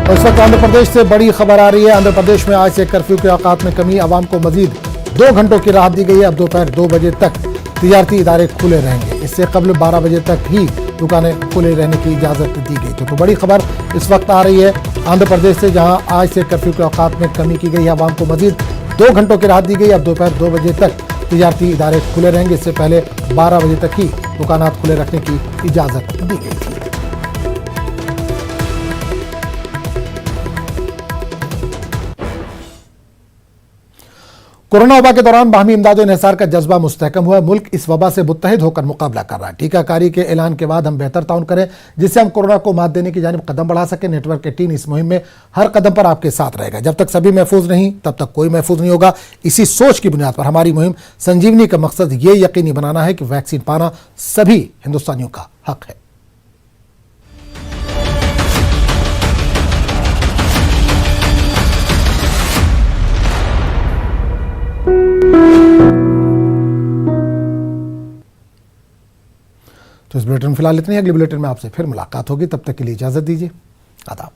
और इस वक्त आंध्र प्रदेश से बड़ी खबर आ रही है। आंध्र प्रदेश में आज से कर्फ्यू के औकात में कमी, आवाम को मजीद 2 घंटों की राहत दी गई है। अब दोपहर 2 बजे तक तिजारती इदारे खुले रहेंगे। इससे कबल 12 बजे तक ही दुकानें खुले रहने की इजाजत दी गई थी। तो बड़ी खबर इस वक्त आ रही है आंध्र प्रदेश से, जहां आज से कर्फ्यू के औकात में कमी की गई है। आवाम को मजीद 2 घंटों की राहत दी गई। अब दोपहर 2 बजे तक तिजारती इदारे खुले रहेंगे। इससे पहले 12 बजे तक ही दुकान खुले रखने की इजाजत दी गई थी। कोरोना वबा के दौरान बाहमी इमदाद और इंहिसार का जज्बा मुस्तहकम हुआ है। मुल्क इस वबा से मुत्तहिद होकर मुकाबला कर रहा है। टीकाकारी के ऐलान के बाद हम बेहतर ताउन करें, जिससे हम कोरोना को मात देने की जानिब कदम बढ़ा सकें। नेटवर्क के टीम इस मुहिम में हर कदम पर आपके साथ रहेगा। जब तक सभी महफूज नहीं, तब तक कोई महफूज नहीं होगा। इसी सोच की बुनियाद पर हमारी मुहिम संजीवनी का मकसद ये यकीनी बनाना है कि वैक्सीन पाना सभी हिंदुस्तानियों का हक है। तो इस बुलेटिन में फिलहाल इतनी। अगली बुलेटिन में आपसे फिर मुलाकात होगी। तब तक के लिए इजाजत दीजिए। आदाब।